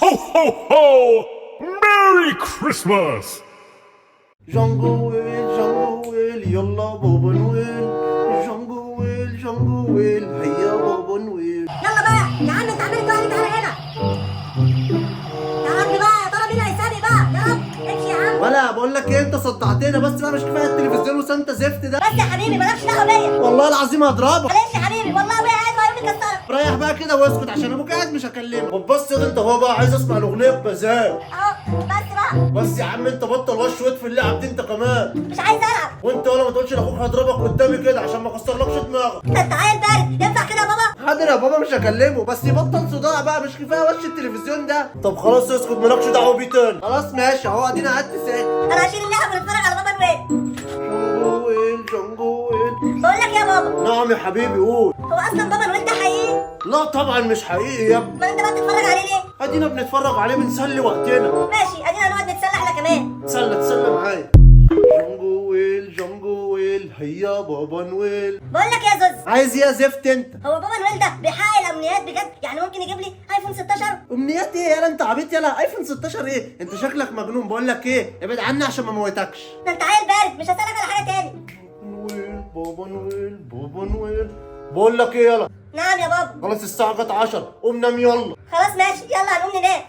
Ho, ho, ho! Merry Christmas! جنجل يلا بابا نويل. جنجل هيا بابا نويل. يلا بقى يا عم، انت عمال تقول تعالى هنا. يا عم بقى يا ترى مين هيسابق بقى؟ يا رب امشي يا عم. ولا بقول لك ايه، انت صدعتنا بس بقى، مش كفايه التلفزيون وسانتا زفت ده. بس يا حبيبي مالكش دعوه بيا. والله العظيم هضربك. معلش يا حبيبي، والله ابويا قاعد وهيقوم يكسرك. ريح بقى كده واسكت عشان ابوك قاعد مش هكلمك. وبص يا انت هو بقى عايز اسمع الاغنيه بمزاج. اهو بس بقى. بس يا عم انت بطل وش ويت في اللعب دي انت كمان. مش عايز العب. وانت ولا ما تقولش لاخوك هضربك قدامي كده عشان ما اكسرلكش دماغك. انت عيل بارد، ينفع كده يا بابا؟ حاضر يا بابا مش هكلمه، بس يبطل صداع بقى، مش كفايه وش التلفزيون ده. طب خلاص اسكت مالكش دعوه بيه تاني. خلاص ماشي اهو ادينا قعدت ساكت. انا هشيل اللعب ونتفرج على بابا نويل. جنجل. بقول لك يا بابا، نعم يا حبيبي قول. هو اصلا بابا نويل ده حقيقي؟ لا طبعا مش حقيقي يا ابني. ما انت بقى بتتفرج عليه ليه؟ ادينا بنتفرج عليه بنسلي وقتنا. ماشي، ادينا هنقعد نتسلى احنا كمان. تسلى معايا. جنجل هيا بابا نويل. بقول لك يا زوز، عايز ايه يا زفت انت؟ هو بابا نويل ده بيحقق الامنيات بجد؟ يعني ممكن يجيب لي ايفون 16؟ امنيات ايه يالا انت عبيط يالا؟ ايفون 16 ايه؟ انت شكلك مجنون. بقول لك ايه، ابعد عني عشان ما موتكش. ده انت عيل بارد، مش هسألك على حاجه تاني. بابا نويل. بقول لك ايه يالا، نعم يا بابا. خلاص الساعه جت 10 قوم نام يلا. خلاص ماشي، يلا هنقوم ننام.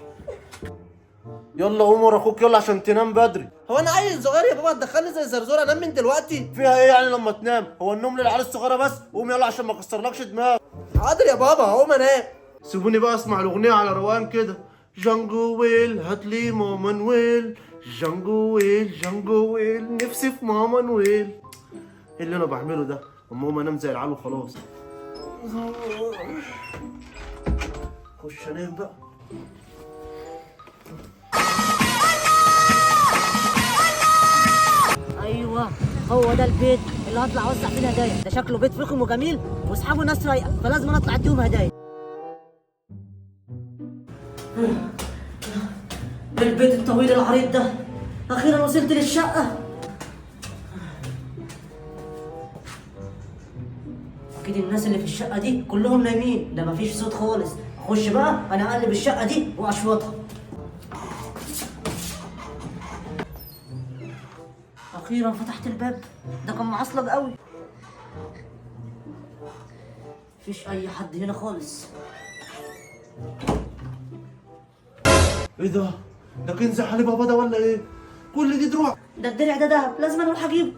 يلا قوم ورا اخوك يلا عشان تنام بدري. هو انا عيل صغير يا بابا تدخلني زي زرزوره انام من دلوقتي؟ فيها ايه يعني لما تنام؟ هو النوم للعيال الصغيره بس؟ قوم يلا عشان ما اكسرلكش دماغك. حاضر يا بابا هقوم انام. سيبوني بقى اسمع الاغنيه على روقان كده. جنجويل هاتلي ماما نويل. جنجويل نفسي في ماما نويل. ايه اللي انا بعمله ده؟ اما اقوم انام زي العيال وخلاص. خش انام بقى. ايوه هو ده البيت اللي هطلع اوزع فيه الهدايا. ده شكله بيت فخم وجميل واصحابه ناس رايقه، فلازم أنا اطلع اديهم هدايا. البيت الطويل العريض ده، اخيرا وصلت للشقه. اكيد الناس اللي في الشقه دي كلهم نايمين، ده مفيش صوت خالص. اخش بقى انا اقلب الشقه دي واشفطها. اخيرا فتحت الباب، ده كان معصلج قوي. مفيش اي حد هنا خالص. ايه ده؟ ده كنز علي بابا ده ولا ايه؟ كل دي دروع. ده الدرع ده دهب، لازم اروح اجيبه.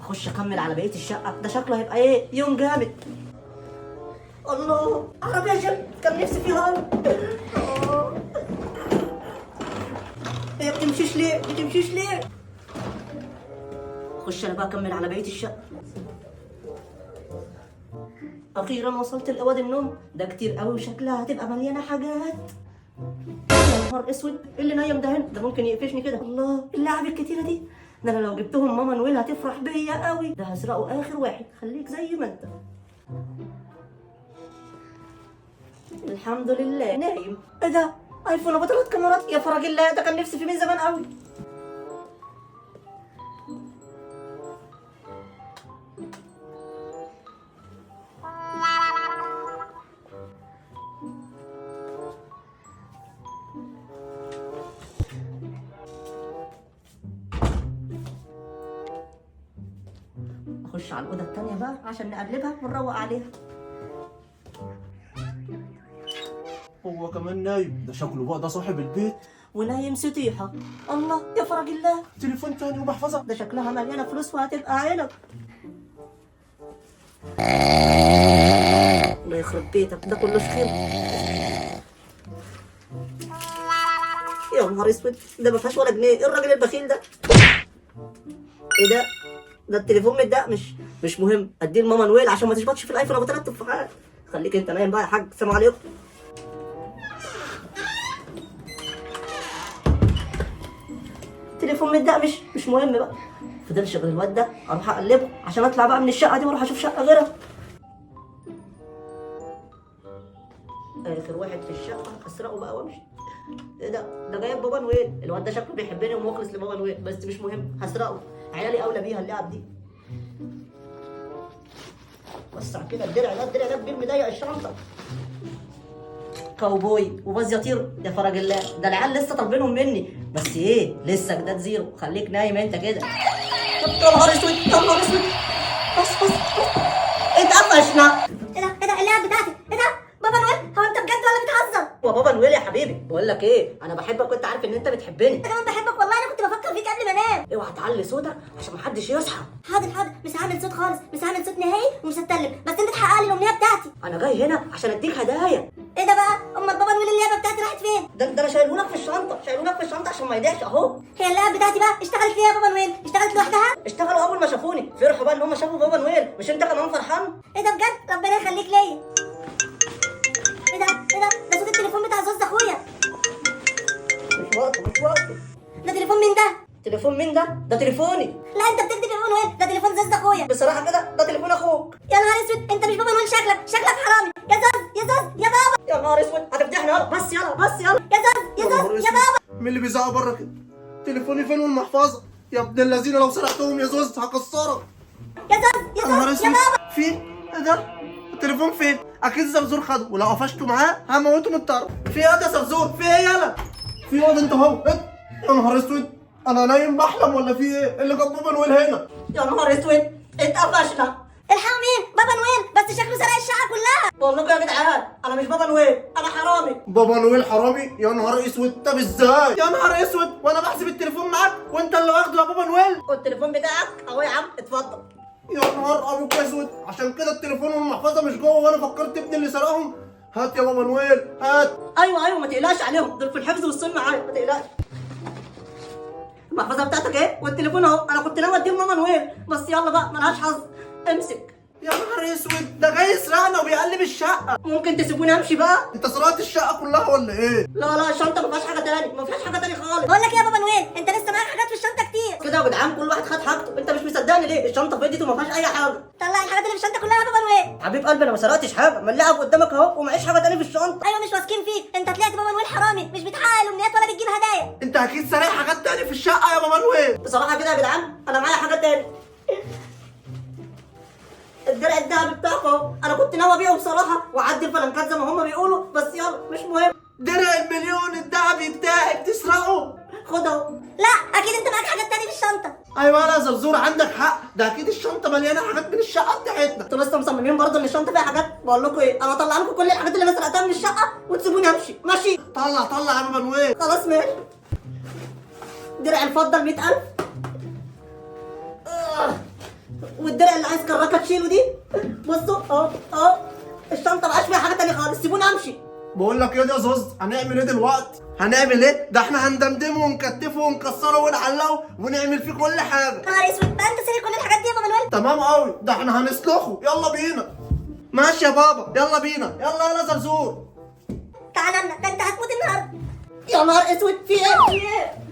اخش اكمل على بقيه الشقه، ده شكله هيبقى ايه يوم جامد. الله، عربيه جيب كان نفسي فيها. هي بتمشيش ليه؟ اخش انا بقى اكمل على بقيه الشقه. اخيرا وصلت لاوض النوم، ده كتير قوي وشكلها هتبقى مليانه حاجات. يا نهار اسود، إيه اللي نايم ده هنا؟ ده ممكن يقفشني كده. الله، اللعب الكتيره دي، ده انا لو جبتهم ماما نويل هتفرح بيا قوي. ده هسرقه اخر واحد، خليك زي ما انت. الحمد لله نايم. ايه ده؟ ايفون ابو 3 كاميرات، يا فرج الله، ده كان نفسي فيه من زمان قوي. اخش على الاوضه التانيه بقى عشان نقلبها ونروق عليها. هو كمان نايم؟ ده شكله بقى ده صاحب البيت. ونايم سطيحه. الله، يا فرج الله، تليفون تاني ومحفظه. ده شكلها مليانه فلوس وهتبقى عنب. الله يخرب بيتك، ده كله خير. يا نهار اسود، ده ما فيهاش ولا جنيه. ايه الراجل البخيل ده؟ ايه ده؟ ده التليفون متدقمش. مش مهم، اديه لماما نويل عشان ما تشبطش في الايفون ابو 3 تفاحات. خليك انت نايم بقى يا حاج، سلام عليكم. تليفون متدقمش، مش مهم بقى. فضلش غير الواد ده، اروح اقلبه عشان اطلع بقى من الشقه دي واروح اشوف شقه غيرها. اخر واحد في الشقه اسرقه بقى وامشي. ايه ده جايب بابا نويل. الواد ده شكله بيحبني ومخلص لبابا نويل، بس مش مهم هسرقه، عيالي اولى بيها اللعب دي. وسع كده الدرع ده كبير مضيق الشنطه. كاوبوي وباز يطير يا فرج الله، ده العيال لسه طالبينهم مني، بس ايه لسه جداد زيرو، خليك نايم انت كده. يا نهار اسود يا نهار اسود. بص انت قفشنا. ايه ده اللعبه بتاعتي؟ ايه ده بابا نويل؟ هو انت بجد ولا بتهزر؟ هو بابا نويل يا حبيبي. بقول لك ايه، انا بحبك وانت عارف ان انت بتحبني. انا كمان بحبك والله، انا كنت بفكر فيك قبل ما انام. اوعى تعلي صوتك عشان محدش يصحى. حاضر مش هعمل صوت خالص، مش هعمل صوت نهائي ومش هتكلم، بس انت تحقق لي الامنيه بتاعتي. انا جاي هنا عشان اديك هدايا. ايه ده بقى؟ امال بابا نويل اللعبه بتاعتي راحت فين؟ ده انا شايلهولك في الشنطه عشان ما يضيعش اهو. هي اللعبه بتاعتي بقى اشتغلت فيها يا بابا نويل؟ اشتغلت لوحدها؟ اشتغلوا اول ما شافوني، فرحوا بقى ان هم شافوا بابا نويل، مش انت كمان فرحان؟ ايه ده بجد؟ ربنا يخليك ليا. ايه ده ده صوت التليفون بتاع زوز اخويا. مش وقته. ده تليفون مين ده؟ تليفون مين ده؟ ده تليفوني. لا انت بتكذب يا بابا نويل، ده تليفون زوز اخويا. بصراحه كده ده تليفون اخوك. يا نهار اسود، انت مش بابا نويل، شكلك حرامي. يا زوز يا بابا. يا نهار اسود هتفضحني. يلا بس يلا. يا زوز يا بابا. مين اللي بيزعق بره كده؟ تليفوني فين والمحفظه؟ يا ابن الذين لو سرقتهم يا زوز هكسرك. يا زوز نهار يا اسود. بابا. في ايه ده؟ التليفون فين؟ اكيد زرزور خده، ولو قفشته معاه هموته من الطرف. في ايه ده زرزور؟ في ايه يالا؟ في واد انت اهو. إيه؟ يا نهار اسود، انا نايم بحلم ولا في ايه؟ اللي جاب بابا نويل هنا؟ يا نهار اسود اتقفشنا. الحقوا مين؟ بابا نويل، بس شكله سرق الشقه كلها. بقول لكم يا جدعان انا مش بابا نويل، انا حرامي. بابا نويل حرامي؟ يا نهار اسود. طب ازاي؟ يا نهار اسود، وانا بحسب التليفون معاك وانت اللي واخده يا بابا نويل. والتليفون بتاعك اهو يا عم اتفضل. يا نهار ابوك اسود، عشان كده التليفون والمحفظه مش جوه وانا فكرت ابني اللي سرقهم. هات يا بابا نويل هات. ايوه ما تقلقش عليهم، دول في الحفظ والصون معايا، ما تقلقش. المحفظه بتاعتك ايه والتليفون اهو. انا كنت ناوي اديهم ماما نويل، بس يلا بقى ملهاش حظ. امسك. يا نهار اسود، ده جاي يسرقنا وبيقلب الشقه. ممكن تسيبوني امشي بقى؟ انت سرقت الشقه كلها ولا ايه؟ لا الشنطه ما فيهاش حاجه تاني، ما فيهاش حاجه تاني خالص. بقول لك ايه يا بابا نويل، انت لسه معاك حاجات في الشنطه كتير. كده يا جدعان كل واحد خد حاجته. انت مش مصدقني ليه؟ الشنطه فضيت وما فيهاش اي حاجه. طلع الحاجات اللي في الشنطه كلها يا بابا نويل. حبيب قلبي انا ما سرقتش حاجه، ما اللعب قدامك اهو ومعيش حاجه تاني في الشنطه. ايوه مش واثقين فيك، انت طلعت بابا نويل حرامي، مش بتحقق الامنيات ولا بتجيب هدايا. انت اكيد سارق حاجات تاني في الشقه يا بابا نويل. بصراحه كده يا جدعان انا معايا حاجه تاني. الدرع الذهبي بتاعك اهو، انا كنت ناوي ابيعه بصراحه واعدي الفلنكات زي ما هم بيقولوا، بس يلا مش مهم. درع المليون الذهبي بتاعي بتسرقه؟ خد اهو. لا اكيد انت معاك حاجات تانية في الشنطه. ايوه انا زرزور عندك حق، ده اكيد الشنطه مليانه حاجات من الشقه بتاعتنا. انتوا لسه مصممين برضه ان الشنطه فيها حاجات؟ بقول لكم ايه، انا هطلع لكم كل الحاجات اللي انا سرقتها من الشقه وتسيبوني امشي، ماشي؟ طلع يا بابا نويل. خلاص ماشي. درع الفضه 100,000. والدرع اللي عايز كراكه تشيله دي. بصوا اهو الشنطه مبقاش فيها حاجه تانية خالص، سيبوني امشي. بقول لك ايه يا زوز، هنعمل ايه دلوقتي؟ هنعمل ايه؟ ده احنا هندمدمه ونكتفه ونكسره ونعلقه ونعمل فيه كل حاجه. نهار اسود، بقى انت سارق كل الحاجات دي يا بابا نويل؟ تمام قوي، ده احنا هنسلخه. يلا بينا. ماشي يا بابا يلا بينا. يلا زرزور. تعالى لنا، ده انت هتموت النهارده. يا نهار اسود في ايه؟